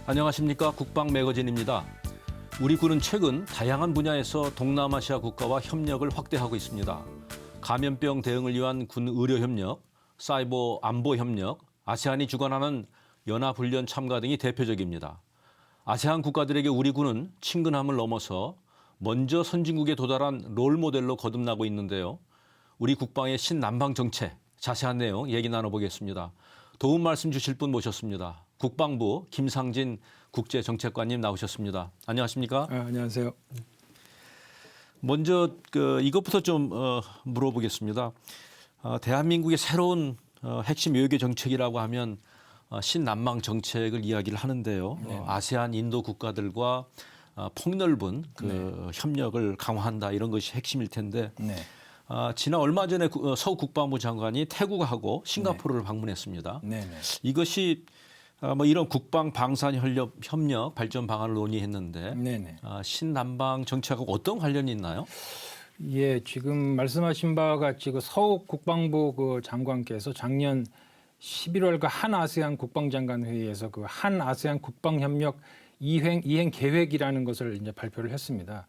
안녕하십니까. 국방 매거진입니다. 우리 군은 최근 다양한 분야에서 동남아시아 국가와 협력을 확대하고 있습니다. 감염병 대응을 위한 군 의료 협력, 사이버 안보 협력, 아세안이 주관하는 연합훈련 참가 등이 대표적입니다. 아세안 국가들에게 우리 군은 친근함을 넘어서 먼저 선진국에 도달한 롤모델로 거듭나고 있는데요. 우리 국방의 신남방 정책, 자세한 내용 얘기 나눠보겠습니다. 도움 말씀 주실 분 모셨습니다. 국방부 김상진 국제정책관님 나오셨습니다. 안녕하십니까? 안녕하세요. 먼저 이것부터 좀 물어보겠습니다. 대한민국의 새로운 핵심 외교 정책이라고 하면 신남방 정책을 이야기를 하는데요. 네. 아세안 인도 국가들과 폭넓은 협력을 강화한다 이런 것이 핵심일 텐데 네. 지난 얼마 전에 서 국방부 장관이 태국하고 싱가포르를 방문했습니다. 네. 이것이 이런 국방 방산 협력 발전 방안을 논의했는데 네. 신남방 정책하고 어떤 관련이 있나요? 예, 지금 말씀하신 바와 같이 서욱 국방부 장관께서 작년 11월 한 아세안 국방장관 회의에서 한 아세안 국방협력 이행 계획이라는 것을 이제 발표를 했습니다.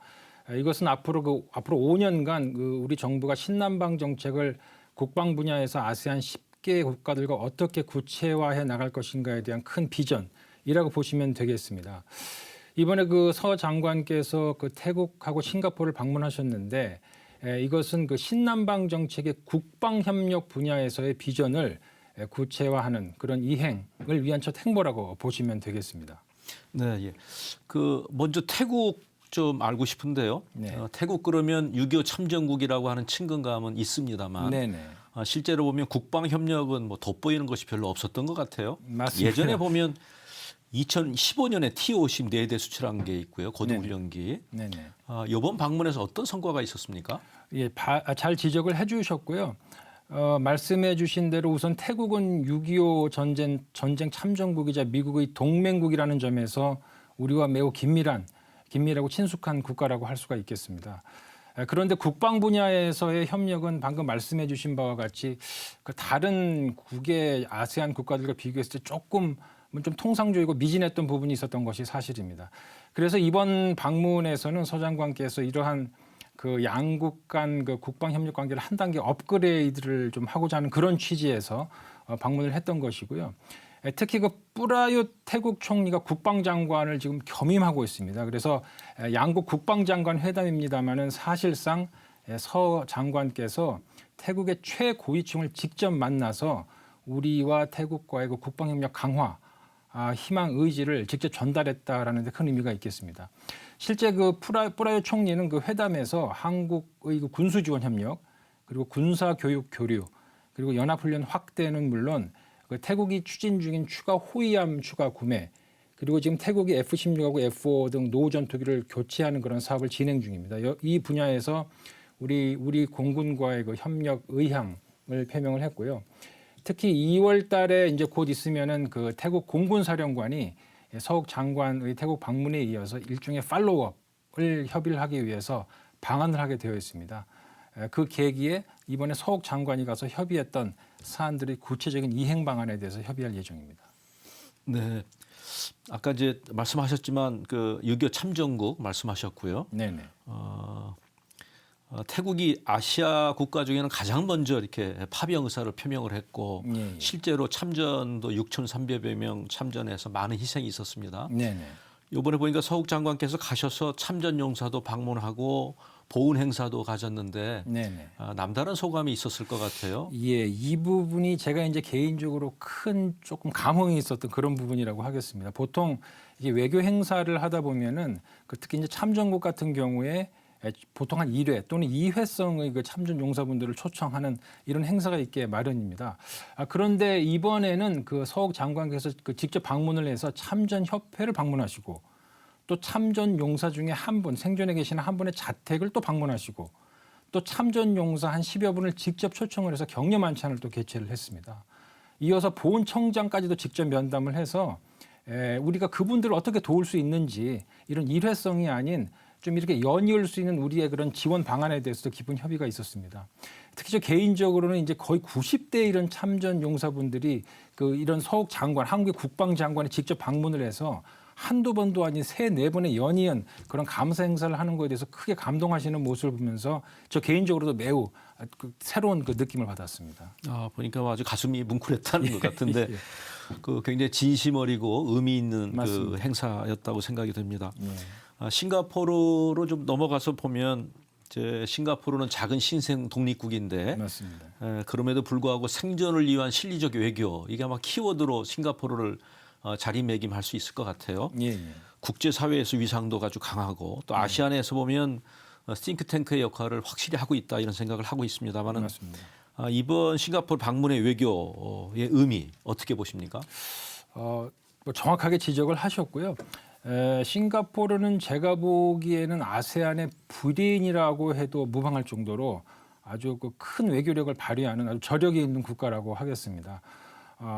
이것은 앞으로 5년간 우리 정부가 신남방 정책을 국방 분야에서 아세안 10개 국가들과 어떻게 구체화해 나갈 것인가에 대한 큰 비전이라고 보시면 되겠습니다. 이번에 서 장관께서 태국하고 싱가포르를 방문하셨는데 이것은 신남방 정책의 국방 협력 분야에서의 비전을 구체화하는 그런 이행을 위한 첫 행보라고 보시면 되겠습니다. 네, 예. 먼저 태국 좀 알고 싶은데요. 네. 태국 그러면 6.25 참전국이라고 하는 친근감은 있습니다만 네네. 실제로 보면 국방 협력은 돋보이는 것이 별로 없었던 것 같아요. 맞습니다. 예전에 보면 2015년에 T-50 4대 수출한 게 있고요. 고등훈련기. 네네. 이번 방문에서 어떤 성과가 있었습니까? 예, 잘 지적을 해주셨고요. 말씀해 주신 대로 우선 태국은 6.25 전쟁 참전국이자 미국의 동맹국이라는 점에서 우리와 매우 긴밀하고 친숙한 국가라고 할 수가 있겠습니다. 그런데 국방 분야에서의 협력은 방금 말씀해 주신 바와 같이 다른 국의 아세안 국가들과 비교했을 때 조금 좀 통상적이고 미진했던 부분이 있었던 것이 사실입니다. 그래서 이번 방문에서는 서 장관께서 이러한 양국 간 국방 협력 관계를 한 단계 업그레이드를 좀 하고자 하는 그런 취지에서 방문을 했던 것이고요. 특히 뿌라윳 태국 총리가 국방장관을 지금 겸임하고 있습니다. 그래서 양국 국방장관 회담입니다마는 사실상 서 장관께서 태국의 최고위층을 직접 만나서 우리와 태국과의 국방협력 강화 희망 의지를 직접 전달했다라는 데 큰 의미가 있겠습니다. 실제 뿌라윳 총리는 회담에서 한국의 군수 지원 협력 그리고 군사 교육 교류 그리고 연합훈련 확대는 물론 태국이 추진 중인 추가 호위함 추가 구매 그리고 지금 태국이 F-16하고 F-5 등 노후 전투기를 교체하는 그런 사업을 진행 중입니다. 이 분야에서 우리 공군과의 협력 의향을 표명을 했고요. 특히 2월 달에 이제 곧 있으면은 태국 공군사령관이 서욱 장관의 태국 방문에 이어서 일종의 팔로우업을 협의를 하기 위해서 방한을 하게 되어 있습니다. 그 계기에 이번에 서욱 장관이 가서 협의했던 사안들의 구체적인 이행 방안에 대해서 협의할 예정입니다. 네. 아까 이제 말씀하셨지만 6.25 참전국 말씀하셨고요. 네네. 태국이 아시아 국가 중에는 가장 먼저 이렇게 파병 의사를 표명을 했고 예. 실제로 참전도 6,300여 명 참전해서 많은 희생이 있었습니다. 네네. 이번에 보니까 서욱 장관께서 가셔서 참전 용사도 방문하고 보훈 행사도 가졌는데 네네. 남다른 소감이 있었을 것 같아요. 예, 이 부분이 제가 이제 개인적으로 조금 감흥이 있었던 그런 부분이라고 하겠습니다. 보통 이게 외교 행사를 하다 보면은 특히 이제 참전국 같은 경우에 보통 한 1회 또는 2회성의 참전 용사분들을 초청하는 이런 행사가 있게 마련입니다. 그런데 이번에는 서욱 장관께서 직접 방문을 해서 참전협회를 방문하시고 또 참전 용사 중에 한 분, 생존에 계시는 한 분의 자택을 또 방문하시고 또 참전 용사 한 10여 분을 직접 초청을 해서 격려 만찬을 또 개최를 했습니다. 이어서 보훈청장까지도 직접 면담을 해서 우리가 그분들을 어떻게 도울 수 있는지 이런 일회성이 아닌 좀 이렇게 연이을 수 있는 우리의 그런 지원 방안에 대해서도 깊은 협의가 있었습니다. 특히 저 개인적으로는 이제 거의 90대 이런 참전 용사분들이 이런 서욱 장관, 한국의 국방장관이 직접 방문을 해서 한두 번도 아닌 3-4번의 연이은 그런 감사 행사를 하는 거에 대해서 크게 감동하시는 모습을 보면서 저 개인적으로도 매우 새로운 느낌을 받았습니다. 보니까 아주 가슴이 뭉클했다는 것 같은데 예. 굉장히 진심 어리고 의미 있는 맞습니다. 행사였다고 생각이 듭니다. 예. 싱가포르로 좀 넘어가서 보면 싱가포르는 작은 신생 독립국인데 맞습니다. 그럼에도 불구하고 생존을 위한 실리적 외교 이게 아마 키워드로 싱가포르를 자리매김할 수 있을 것 같아요. 예, 예. 국제사회에서 위상도 아주 강하고 또 아시안에서 보면 싱크탱크의 역할을 확실히 하고 있다 이런 생각을 하고 있습니다만은 맞습니다. 이번 싱가포르 방문의 외교의 의미 어떻게 보십니까? 뭐 정확하게 지적을 하셨고요. 싱가포르는 제가 보기에는 아세안의 브레인이라고 해도 무방할 정도로 아주 큰 외교력을 발휘하는 아주 저력이 있는 국가라고 하겠습니다.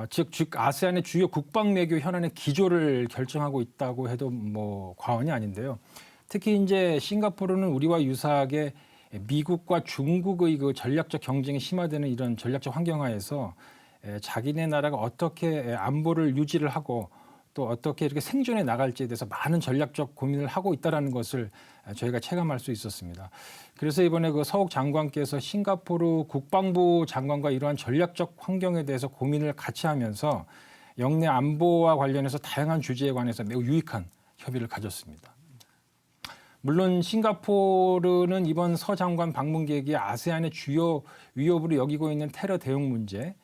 즉 아세안의 주요 국방 외교 현안의 기조를 결정하고 있다고 해도 뭐 과언이 아닌데요. 특히 이제 싱가포르는 우리와 유사하게 미국과 중국의 전략적 경쟁이 심화되는 이런 전략적 환경하에서 자기네 나라가 어떻게 안보를 유지를 하고 또 어떻게 이렇게 생존해 나갈지에 대해서 많은 전략적 고민을 하고 있다는 것을 저희가 체감할 수 있었습니다. 그래서 이번에 서욱 장관께서 싱가포르 국방부 장관과 이러한 전략적 환경에 대해서 고민을 같이 하면서 영내 안보와 관련해서 다양한 주제에 관해서 매우 유익한 협의를 가졌습니다. 물론 싱가포르는 이번 서 장관 방문 계기에 아세안의 주요 위협으로 여기고 있는 테러 대응 문제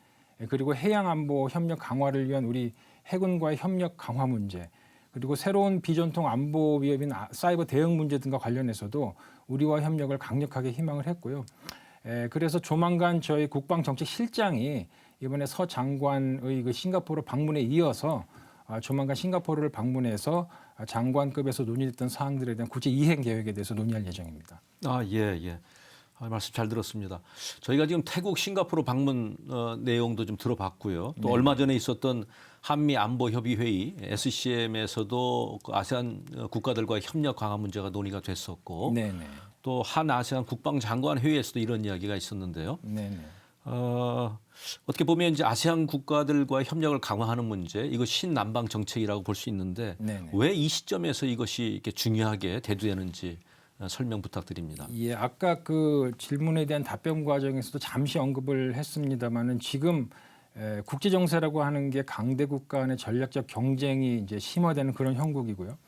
그리고 해양 안보 협력 강화를 위한 우리 해군과의 협력 강화 문제 그리고 새로운 비전통 안보 위협인 사이버 대응 문제 등과 관련해서도 우리와 협력을 강력하게 희망을 했고요. 그래서 조만간 저희 국방정책실장이 이번에 서 장관의 싱가포르 방문에 이어서 조만간 싱가포르를 방문해서 장관급에서 논의됐던 사항들에 대한 구체 이행 계획에 대해서 논의할 예정입니다. 예. 말씀 잘 들었습니다. 저희가 지금 태국, 싱가포르 방문 내용도 좀 들어봤고요. 또 네. 얼마 전에 있었던 한미 안보 협의 회의 SCM에서도 아세안 국가들과의 협력 강화 문제가 논의가 됐었고, 네네. 또 한 아세안 국방장관 회의에서도 이런 이야기가 있었는데요. 네네. 어떻게 보면 이제 아세안 국가들과의 협력을 강화하는 문제, 이거 신남방 정책이라고 볼 수 있는데 네네. 왜 이 시점에서 이것이 이렇게 중요하게 대두되는지 설명 부탁드립니다. 예, 아까 질문에 대한 답변 과정에서도 잠시 언급을 했습니다만은 지금 국제 정세라고 하는 게 강대국 간의 전략적 경쟁이 이제 심화되는 그런 형국이고요.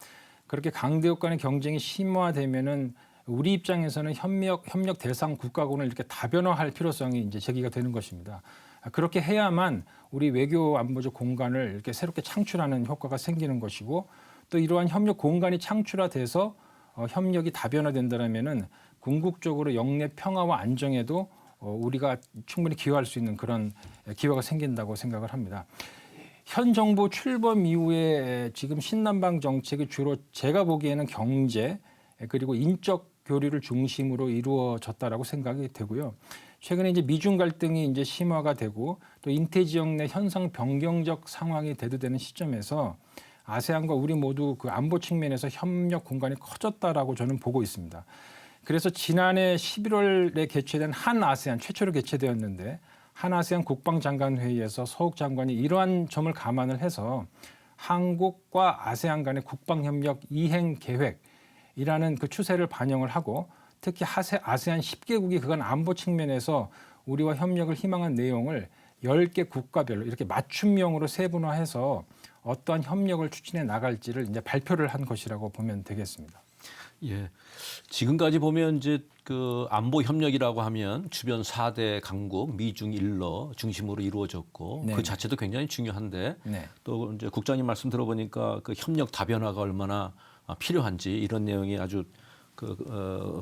그렇게 강대국 간의 경쟁이 심화되면은 우리 입장에서는 협력 대상 국가군을 이렇게 다변화할 필요성이 이제 제기가 되는 것입니다. 그렇게 해야만 우리 외교 안보적 공간을 이렇게 새롭게 창출하는 효과가 생기는 것이고 또 이러한 협력 공간이 창출화돼서 협력이 다변화된다면은 궁극적으로 영내 평화와 안정에도 우리가 충분히 기여할 수 있는 그런 기회가 생긴다고 생각을 합니다. 현 정부 출범 이후에 지금 신남방 정책이 주로 제가 보기에는 경제 그리고 인적 교류를 중심으로 이루어졌다라고 생각이 되고요. 최근에 이제 미중 갈등이 이제 심화가 되고 또 인태 지역 내 현상 변경적 상황이 대두되는 시점에서 아세안과 우리 모두 안보 측면에서 협력 공간이 커졌다라고 저는 보고 있습니다. 그래서 지난해 11월에 개최된 한 아세안 최초로 개최되었는데 한 아세안 국방장관 회의에서 서욱 장관이 이러한 점을 감안을 해서 한국과 아세안 간의 국방협력 이행 계획이라는 추세를 반영을 하고 특히 아세안 10개국이 그간 안보 측면에서 우리와 협력을 희망한 내용을 10개 국가별로 이렇게 맞춤형으로 세분화해서 어떠한 협력을 추진해 나갈지를 이제 발표를 한 것이라고 보면 되겠습니다. 예. 지금까지 보면 이제 안보 협력이라고 하면 주변 4대 강국 미중 일러 중심으로 이루어졌고 네. 그 자체도 굉장히 중요한데 네. 또 이제 국장님 말씀 들어보니까 협력 다변화가 얼마나 필요한지 이런 내용이 아주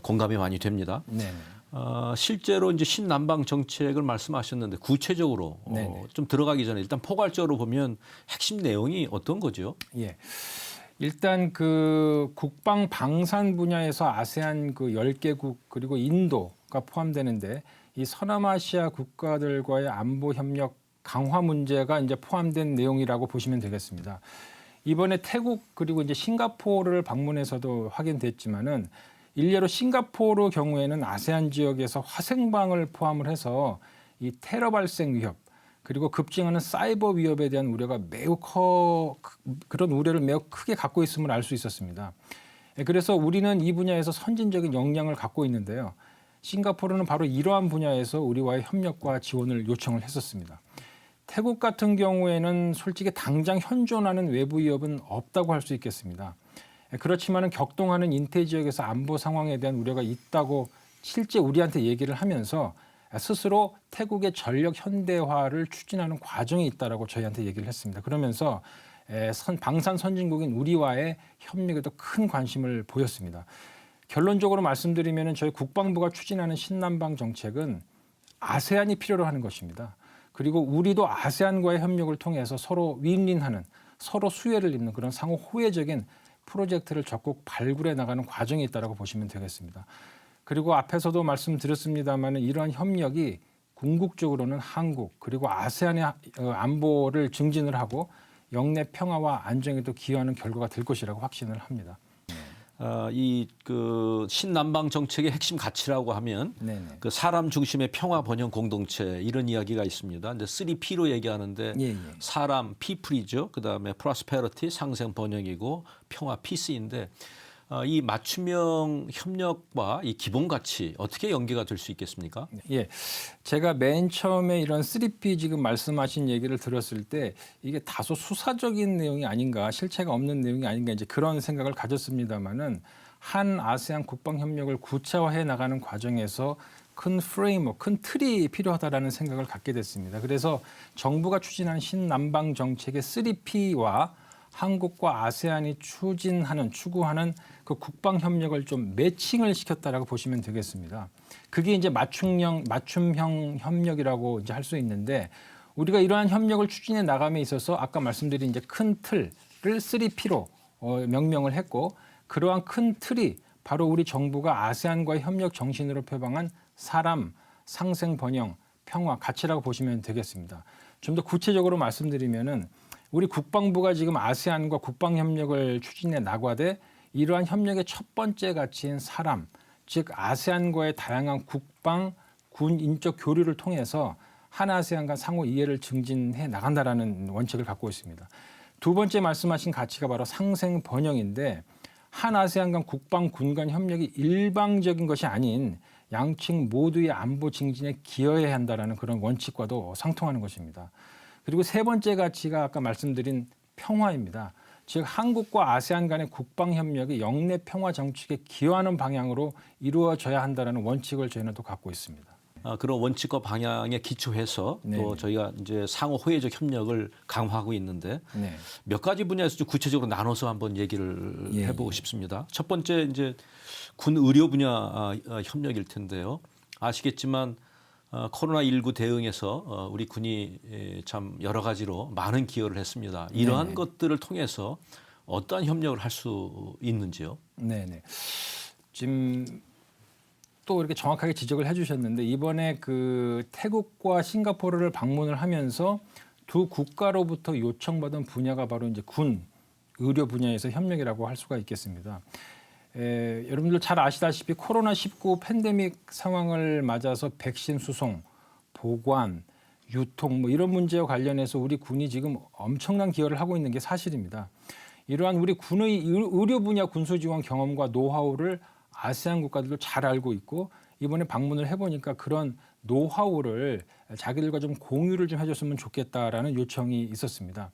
공감이 많이 됩니다. 네. 실제로 이제 신남방 정책을 말씀하셨는데 구체적으로 좀 들어가기 전에 일단 포괄적으로 보면 핵심 내용이 어떤 거죠? 예. 일단 국방 방산 분야에서 아세안 10개국 그리고 인도가 포함되는데 이 서남아시아 국가들과의 안보 협력 강화 문제가 이제 포함된 내용이라고 보시면 되겠습니다. 이번에 태국 그리고 이제 싱가포르를 방문해서도 확인됐지만은 일례로 싱가포르 경우에는 아세안 지역에서 화생방을 포함을 해서 이 테러 발생 위협 그리고 급증하는 사이버 위협에 대한 우려가 그런 우려를 매우 크게 갖고 있음을 알 수 있었습니다. 그래서 우리는 이 분야에서 선진적인 역량을 갖고 있는데요. 싱가포르는 바로 이러한 분야에서 우리와의 협력과 지원을 요청을 했었습니다. 태국 같은 경우에는 솔직히 당장 현존하는 외부 위협은 없다고 할 수 있겠습니다. 그렇지만은 격동하는 인태 지역에서 안보 상황에 대한 우려가 있다고 실제 우리한테 얘기를 하면서 스스로 태국의 전력 현대화를 추진하는 과정이 있다라고 저희한테 얘기를 했습니다. 그러면서 방산 선진국인 우리와의 협력에도 큰 관심을 보였습니다. 결론적으로 말씀드리면 저희 국방부가 추진하는 신남방 정책은 아세안이 필요로 하는 것입니다. 그리고 우리도 아세안과의 협력을 통해서 서로 윈윈하는, 서로 수혜를 입는 그런 상호 호혜적인 프로젝트를 적극 발굴해 나가는 과정이 있다고 보시면 되겠습니다. 그리고 앞에서도 말씀드렸습니다만 이러한 협력이 궁극적으로는 한국 그리고 아세안의 안보를 증진을 하고 영내 평화와 안정에도 기여하는 결과가 될 것이라고 확신을 합니다. 이 신남방 정책의 핵심 가치라고 하면 그 사람 중심의 평화 번영 공동체 이런 이야기가 있습니다. 이제 3P로 얘기하는데 사람 피플이죠. 그다음에 프로스페리티 상생 번영이고 평화 피스인데 이 맞춤형 협력과 이 기본 가치 어떻게 연계가 될 수 있겠습니까? 예, 제가 맨 처음에 이런 3P 지금 말씀하신 얘기를 들었을 때 이게 다소 수사적인 내용이 아닌가, 실체가 없는 내용이 아닌가 이제 그런 생각을 가졌습니다만은 한 아세안 국방 협력을 구체화해 나가는 과정에서 큰 프레임워크, 큰 틀이 필요하다라는 생각을 갖게 됐습니다. 그래서 정부가 추진한 신남방 정책의 3P와 한국과 아세안이 추구하는 그 국방 협력을 좀 매칭을 시켰다라고 보시면 되겠습니다. 그게 이제 맞춤형 협력이라고 이제 할 수 있는데 우리가 이러한 협력을 추진해 나감에 있어서 아까 말씀드린 이제 큰 틀을 3P로 명명을 했고 그러한 큰 틀이 바로 우리 정부가 아세안과의 협력 정신으로 표방한 사람, 상생 번영, 평화, 가치라고 보시면 되겠습니다. 좀 더 구체적으로 말씀드리면은 우리 국방부가 지금 아세안과 국방 협력을 추진해 나가되 이러한 협력의 첫 번째 가치인 사람, 즉 아세안과의 다양한 국방, 군 인적 교류를 통해서 한 아세안 간 상호 이해를 증진해 나간다라는 원칙을 갖고 있습니다. 두 번째 말씀하신 가치가 바로 상생 번영인데 한 아세안 간 국방, 군 간 협력이 일방적인 것이 아닌 양측 모두의 안보 증진에 기여해야 한다라는 그런 원칙과도 상통하는 것입니다. 그리고 세 번째 가치가 아까 말씀드린 평화입니다. 즉 한국과 아세안 간의 국방 협력이 영내 평화 정책에 기여하는 방향으로 이루어져야 한다는 원칙을 저희는 또 갖고 있습니다. 그런 원칙과 방향에 기초해서 또 저희가 이제 상호 호혜적 협력을 강화하고 있는데 몇 가지 분야에서 좀 구체적으로 나눠서 한번 얘기를 해보고 싶습니다. 첫 번째 이제 군 의료 분야 협력일 텐데요. 아시겠지만 코로나19 대응에서 우리 군이 참 여러 가지로 많은 기여를 했습니다. 이러한 것들을 통해서 어떠한 협력을 할 수 있는지요? 네네. 지금 또 이렇게 정확하게 지적을 해주셨는데 이번에 그 태국과 싱가포르를 방문을 하면서 두 국가로부터 요청받은 분야가 바로 이제 군 의료 분야에서 협력이라고 할 수가 있겠습니다. 여러분들 잘 아시다시피 코로나19 팬데믹 상황을 맞아서 백신 수송, 보관, 유통 뭐 이런 문제와 관련해서 우리 군이 지금 엄청난 기여를 하고 있는 게 사실입니다. 이러한 우리 군의 의료 분야 군수 지원 경험과 노하우를 아세안 국가들도 잘 알고 있고 이번에 방문을 해보니까 그런 노하우를 자기들과 좀 공유를 좀 해줬으면 좋겠다라는 요청이 있었습니다.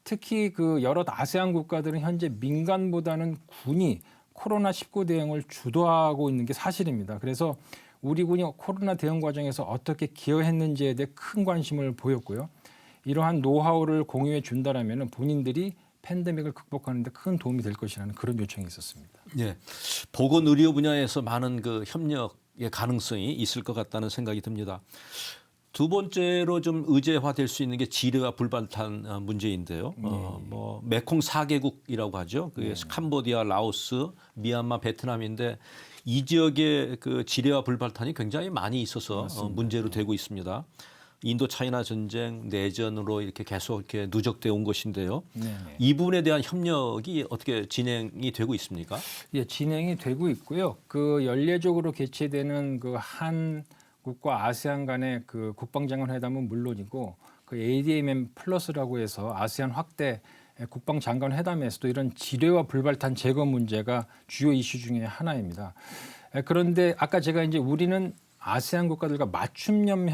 특히 그 여러 아세안 국가들은 현재 민간보다는 군이 코로나19 대응을 주도하고 있는 게 사실입니다. 그래서 우리 군이 코로나 대응 과정에서 어떻게 기여했는지에 대해 큰 관심을 보였고요. 이러한 노하우를 공유해 준다라면 본인들이 팬데믹을 극복하는 데 큰 도움이 될 것이라는 그런 요청이 있었습니다. 네, 보건 의료 분야에서 많은 그 협력의 가능성이 있을 것 같다는 생각이 듭니다. 두 번째로 좀 의제화될 수 있는 게 지뢰와 불발탄 문제인데요. 뭐 메콩 4개국이라고 하죠. 그게 캄보디아, 라오스, 미얀마, 베트남인데 이 지역에 그 지뢰와 불발탄이 굉장히 많이 있어서 문제로 되고 있습니다. 인도 차이나 전쟁, 내전으로 이렇게 계속 이렇게 누적되어 온 것인데요. 이 부분에 대한 협력이 어떻게 진행이 되고 있습니까? 예, 진행이 되고 있고요. 그 연례적으로 개최되는 그 한국과 아세안 간의 그 국방장관 회담은 물론이고 그 ADMM 플러스라고 해서 아세안 확대 국방장관 회담에서도 이런 지뢰와 불발탄 제거 문제가 주요 이슈 중에 하나입니다. 그런데 아까 제가 이제 우리는 아세안 국가들과 맞춤형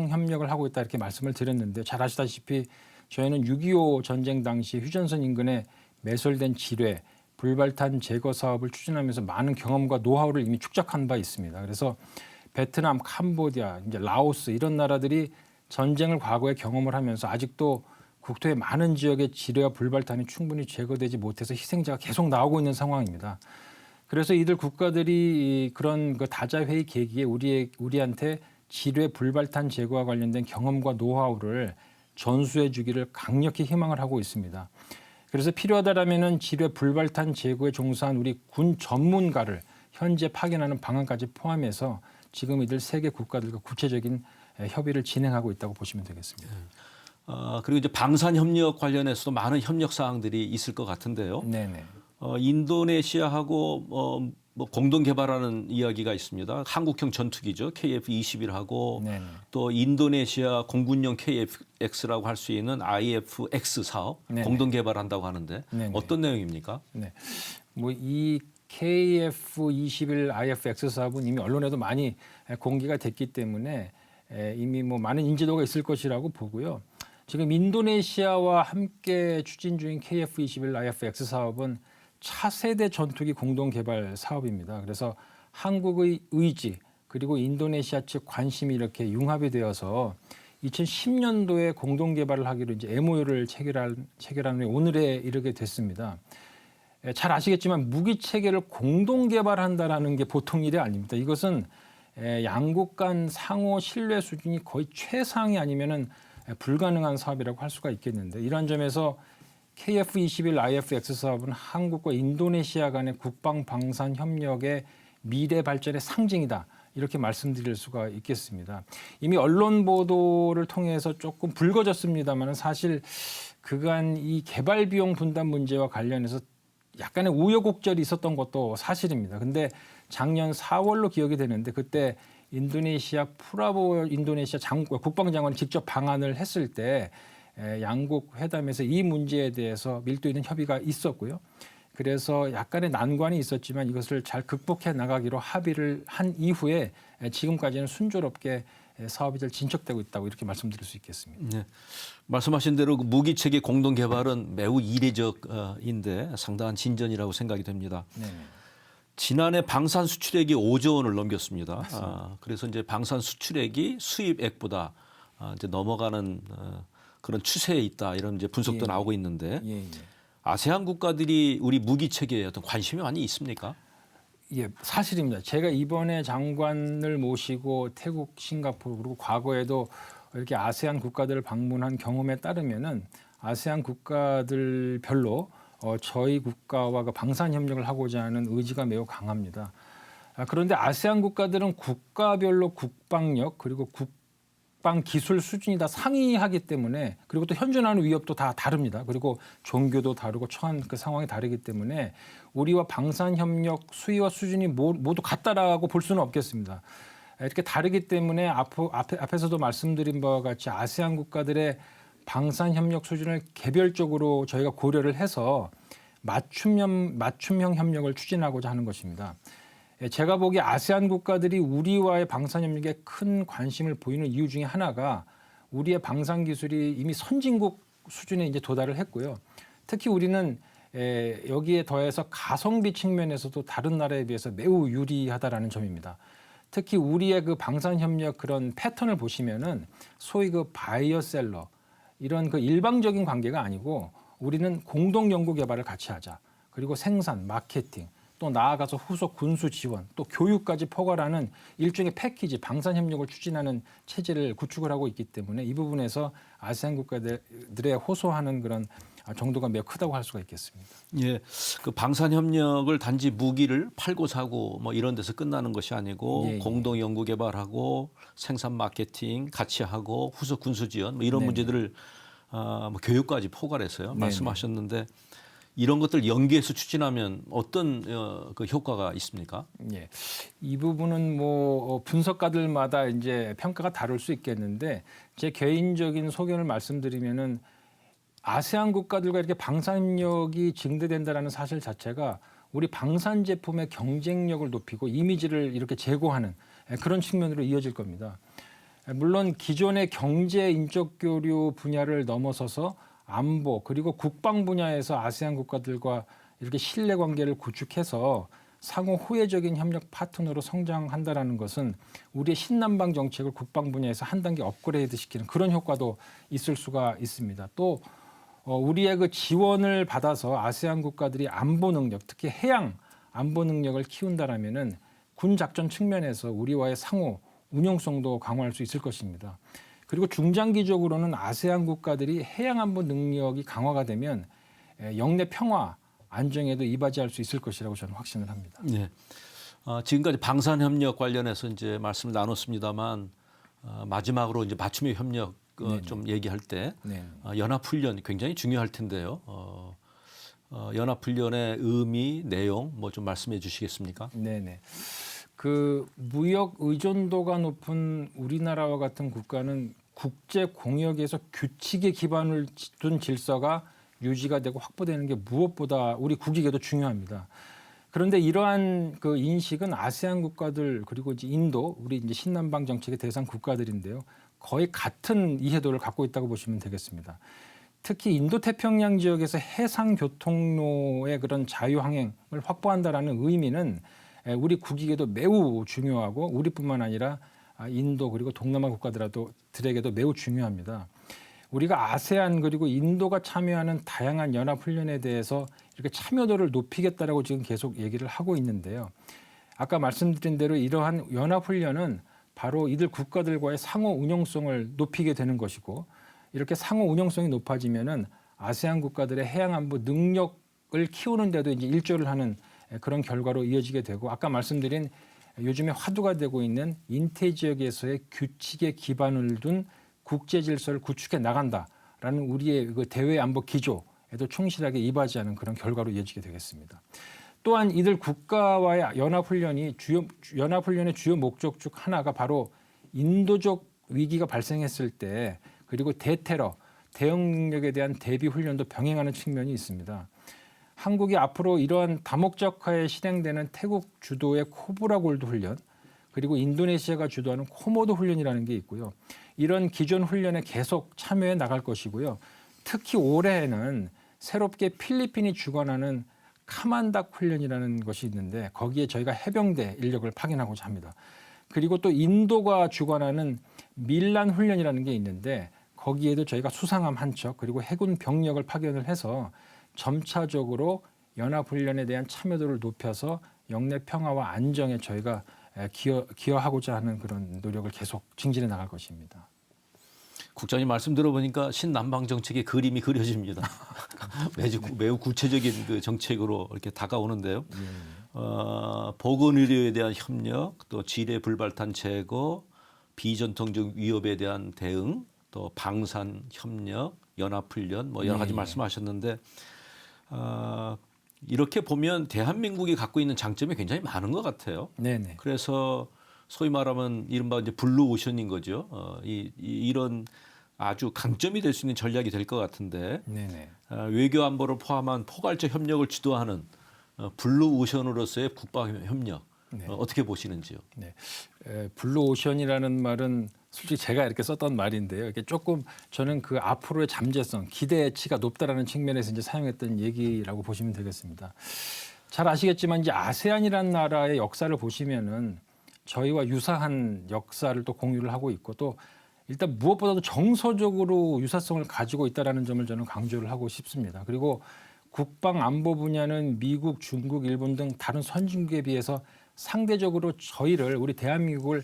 협력을 하고 있다 이렇게 말씀을 드렸는데 잘 아시다시피 저희는 6.25 전쟁 당시 휴전선 인근에 매설된 지뢰, 불발탄 제거 사업을 추진하면서 많은 경험과 노하우를 이미 축적한 바 있습니다. 그래서 베트남, 캄보디아, 이제 라오스 이런 나라들이 전쟁을 과거에 경험을 하면서 아직도 국토의 많은 지역의 지뢰와 불발탄이 충분히 제거되지 못해서 희생자가 계속 나오고 있는 상황입니다. 그래서 이들 국가들이 그런 그 다자회의 계기에 우리한테 지뢰 불발탄 제거와 관련된 경험과 노하우를 전수해 주기를 강력히 희망을 하고 있습니다. 그래서 필요하다라면은 지뢰 불발탄 제거에 종사한 우리 군 전문가를 현재 파견하는 방안까지 포함해서 지금 이들 세 개 국가들과 구체적인 협의를 진행하고 있다고 보시면 되겠습니다. 그리고 이제 방산 협력 관련해서도 많은 협력 사항들이 있을 것 같은데요. 네네. 인도네시아하고 뭐 공동 개발하는 이야기가 있습니다. 한국형 전투기죠. KF-21하고 네네. 또 인도네시아 공군용 KF-X라고 할 수 있는 IF-X 사업 네네. 공동 개발한다고 하는데 네네. 어떤 내용입니까? 네. 뭐 이 KF-21 IF-X 사업은 이미 언론에도 많이 공개가 됐기 때문에 이미 뭐 많은 인지도가 있을 것이라고 보고요. 지금 인도네시아와 함께 추진 중인 KF-21 IF-X 사업은 차세대 전투기 공동 개발 사업입니다. 그래서 한국의 의지 그리고 인도네시아 측 관심이 이렇게 융합이 되어서 2010년도에 공동 개발을 하기로 이제 MOU를 체결한 후에 오늘에 이르게 됐습니다. 잘 아시겠지만 무기 체계를 공동 개발한다라는 게 보통 일이 아닙니다. 이것은 양국 간 상호 신뢰 수준이 거의 최상이 아니면은 불가능한 사업이라고 할 수가 있겠는데 이러한 점에서 KF-21 IF-X 사업은 한국과 인도네시아 간의 국방 방산 협력의 미래 발전의 상징이다. 이렇게 말씀드릴 수가 있겠습니다. 이미 언론 보도를 통해서 조금 불거졌습니다만 사실 그간 이 개발 비용 분담 문제와 관련해서 약간의 우여곡절이 있었던 것도 사실입니다. 근데 작년 4월로 기억이 되는데 그때 인도네시아 프라보 인도네시아 국방장관이 직접 방한을 했을 때 양국 회담에서 이 문제에 대해서 밀도 있는 협의가 있었고요. 그래서 약간의 난관이 있었지만 이것을 잘 극복해 나가기로 합의를 한 이후에 지금까지는 순조롭게 사업이 잘 진척되고 있다고 이렇게 말씀드릴 수 있겠습니다. 네. 말씀하신 대로 무기 체계 공동 개발은 매우 이례적인데 상당한 진전이라고 생각이 됩니다. 네. 지난해 방산 수출액이 5조 원을 넘겼습니다. 그래서 이제 방산 수출액이 수입액보다 이제 넘어가는 그런 추세에 있다 이런 이제 분석도 나오고 있는데 아세안 국가들이 우리 무기 체계에 어떤 관심이 많이 있습니까? 예, 사실입니다. 제가 이번에 장관을 모시고 태국, 싱가포르 그리고 과거에도 이렇게 아세안 국가들을 방문한 경험에 따르면은 아세안 국가들별로 저희 국가와 그 방산 협력을 하고자 하는 의지가 매우 강합니다. 그런데 아세안 국가들은 국가별로 국방력 그리고 국방 기술 수준이 다 상이하기 때문에 그리고 또 현존하는 위협도 다 다릅니다. 그리고 종교도 다르고 처한 그 상황이 다르기 때문에 우리와 방산 협력 수위와 수준이 모두 같다라고 볼 수는 없겠습니다. 이렇게 다르기 때문에 앞에서도 말씀드린 바와 같이 아세안 국가들의 방산 협력 수준을 개별적으로 저희가 고려를 해서 맞춤형 협력을 추진하고자 하는 것입니다. 제가 보기에 아세안 국가들이 우리와의 방산 협력에 큰 관심을 보이는 이유 중에 하나가 우리의 방산 기술이 이미 선진국 수준에 이제 도달을 했고요. 특히 우리는 여기에 더해서 가성비 측면에서도 다른 나라에 비해서 매우 유리하다라는 점입니다. 특히 우리의 그 방산 협력 그런 패턴을 보시면은 소위 그 바이어 셀러 이런 그 일방적인 관계가 아니고 우리는 공동 연구 개발을 같이 하자. 그리고 생산, 마케팅, 또 나아가서 후속 군수 지원, 또 교육까지 포괄하는 일종의 패키지, 방산 협력을 추진하는 체제를 구축을 하고 있기 때문에 이 부분에서 아세안 국가들의 호소하는 그런 정도가 매우 크다고 할 수가 있겠습니다. 예, 그 방산 협력을 단지 무기를 팔고 사고 뭐 이런 데서 끝나는 것이 아니고 공동 연구 개발하고 생산 마케팅 같이 하고 후속 군수 지원 뭐 이런 문제들을 뭐 교육까지 포괄해서요. 말씀하셨는데 이런 것들 연계해서 추진하면 어떤 그 효과가 있습니까? 예. 이 부분은 뭐 분석가들마다 이제 평가가 다를 수 있겠는데 제 개인적인 소견을 말씀드리면은 아세안 국가들과 이렇게 방산력이 증대된다라는 사실 자체가 우리 방산 제품의 경쟁력을 높이고 이미지를 이렇게 제고하는 그런 측면으로 이어질 겁니다. 물론 기존의 경제 인적 교류 분야를 넘어서서 안보 그리고 국방 분야에서 아세안 국가들과 이렇게 신뢰 관계를 구축해서 상호 호혜적인 협력 파트너로 성장한다라는 것은 우리의 신남방 정책을 국방 분야에서 한 단계 업그레이드 시키는 그런 효과도 있을 수가 있습니다. 또 우리의 그 지원을 받아서 아세안 국가들이 안보 능력, 특히 해양 안보 능력을 키운다라면은 군 작전 측면에서 우리와의 상호 운용성도 강화할 수 있을 것입니다. 그리고 중장기적으로는 아세안 국가들이 해양 안보 능력이 강화가 되면 영내 평화, 안정에도 이바지할 수 있을 것이라고 저는 확신을 합니다. 네. 지금까지 방산 협력 관련해서 이제 말씀을 나눴습니다만 마지막으로 이제 맞춤형 협력 좀 얘기할 때 연합 훈련 굉장히 중요할 텐데요. 연합 훈련의 의미, 내용 뭐 좀 말씀해 주시겠습니까? 네네. 그 무역 의존도가 높은 우리나라와 같은 국가는 국제 공역에서 규칙에 기반을 둔 질서가 유지가 되고 확보되는 게 무엇보다 우리 국익에도 중요합니다. 그런데 이러한 그 인식은 아세안 국가들 그리고 이제 인도, 우리 이제 신남방 정책의 대상 국가들인데요. 거의 같은 이해도를 갖고 있다고 보시면 되겠습니다. 특히 인도 태평양 지역에서 해상 교통로의 그런 자유 항행을 확보한다라는 의미는 우리 국익에도 매우 중요하고 우리뿐만 아니라 인도 그리고 동남아 국가들에게도 매우 중요합니다. 우리가 아세안 그리고 인도가 참여하는 다양한 연합 훈련에 대해서 이렇게 참여도를 높이겠다라고 지금 계속 얘기를 하고 있는데요. 아까 말씀드린 대로 이러한 연합 훈련은 바로 이들 국가들과의 상호 운용성을 높이게 되는 것이고 이렇게 상호 운용성이 높아지면은 아세안 국가들의 해양 안보 능력을 키우는 데도 이제 일조를 하는 그런 결과로 이어지게 되고 아까 말씀드린 요즘에 화두가 되고 있는 인태 지역에서의 규칙에 기반을 둔 국제 질서를 구축해 나간다라는 우리의 그 대외 안보 기조에도 충실하게 이바지하는 그런 결과로 이어지게 되겠습니다. 또한 이들 국가와의 연합훈련의 주요 목적 중 하나가 바로 인도적 위기가 발생했을 때 그리고 대테러, 대응 능력에 대한 대비 훈련도 병행하는 측면이 있습니다. 한국이 앞으로 이러한 다목적화에 실행되는 태국 주도의 코브라 골드 훈련 그리고 인도네시아가 주도하는 코모도 훈련이라는 게 있고요. 이런 기존 훈련에 계속 참여해 나갈 것이고요. 특히 올해에는 새롭게 필리핀이 주관하는 카만닥 훈련이라는 것이 있는데 거기에 저희가 해병대 인력을 파견하고자 합니다. 그리고 또 인도가 주관하는 밀란 훈련이라는 게 있는데 거기에도 저희가 수상함 한 척 그리고 해군 병력을 파견을 해서 점차적으로 연합훈련에 대한 참여도를 높여서 영내 평화와 안정에 저희가 기여하고자 하는 그런 노력을 계속 증진해 나갈 것입니다. 국장님 말씀 들어보니까 신남방 정책의 그림이 그려집니다. 매우 구체적인 그 정책으로 이렇게 다가오는데요. 보건의료에 대한 협력, 또 지뢰 불발탄 제거, 비전통적 위협에 대한 대응, 또 방산 협력, 연합훈련 뭐 여러 가지 말씀하셨는데 이렇게 보면 대한민국이 갖고 있는 장점이 굉장히 많은 것 같아요. 네네. 그래서 소위 말하면 이른바 이제 블루 오션인 거죠. 이런 아주 강점이 될 수 있는 전략이 될 것 같은데 네네. 외교 안보를 포함한 포괄적 협력을 주도하는 블루 오션으로서의 국방 협력 어떻게 보시는지요? 네. 블루 오션이라는 말은 솔직히 제가 이렇게 썼던 말인데요. 이게 조금 저는 그 앞으로의 잠재성, 기대치가 높다라는 측면에서 이제 사용했던 얘기라고 보시면 되겠습니다. 잘 아시겠지만 이제 아세안이라는 나라의 역사를 보시면은 저희와 유사한 역사를 또 공유를 하고 있고 또 일단 무엇보다도 정서적으로 유사성을 가지고 있다라는 점을 저는 강조를 하고 싶습니다. 그리고 국방 안보 분야는 미국, 중국, 일본 등 다른 선진국에 비해서 상대적으로 저희를 우리 대한민국을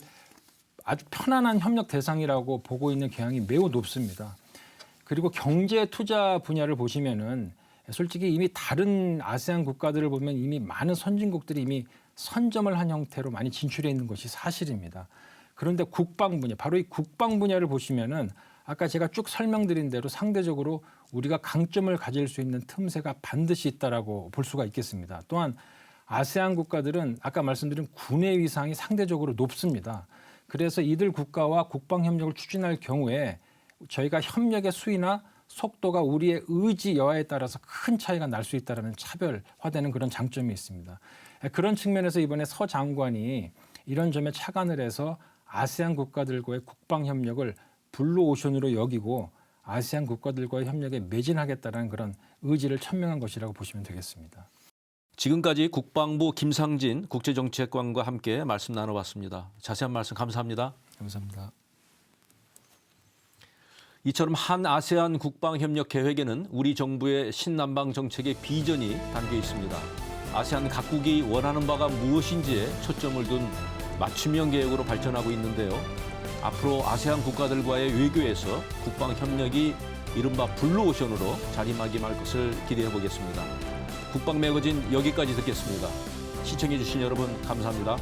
아주 편안한 협력 대상이라고 보고 있는 경향이 매우 높습니다. 그리고 경제 투자 분야를 보시면은 솔직히 이미 다른 아세안 국가들을 보면 이미 많은 선진국들이 이미 선점을 한 형태로 많이 진출해 있는 것이 사실입니다. 그런데 국방 분야, 바로 이 국방 분야를 보시면은 아까 제가 쭉 설명드린 대로 상대적으로 우리가 강점을 가질 수 있는 틈새가 반드시 있다라고 볼 수가 있겠습니다. 또한 아세안 국가들은 아까 말씀드린 군의 위상이 상대적으로 높습니다. 그래서 이들 국가와 국방 협력을 추진할 경우에 저희가 협력의 수위나 속도가 우리의 의지 여하에 따라서 큰 차이가 날 수 있다는 차별화되는 그런 장점이 있습니다. 그런 측면에서 이번에 서 장관이 이런 점에 착안을 해서 아세안 국가들과의 국방 협력을 블루오션으로 여기고 아세안 국가들과의 협력에 매진하겠다는 그런 의지를 천명한 것이라고 보시면 되겠습니다. 지금까지 국방부 김상진 국제정치학관과 함께 말씀 나눠봤습니다. 자세한 말씀 감사합니다. 감사합니다. 이처럼 한 아세안 국방협력 계획에는 우리 정부의 신남방 정책의 비전이 담겨 있습니다. 아세안 각국이 원하는 바가 무엇인지에 초점을 둔 맞춤형 계획으로 발전하고 있는데요. 앞으로 아세안 국가들과의 외교에서 국방협력이 이른바 블루오션으로 자리매김할 것을 기대해 보겠습니다. 국방 매거진 여기까지 듣겠습니다. 시청해 주신 여러분 감사합니다.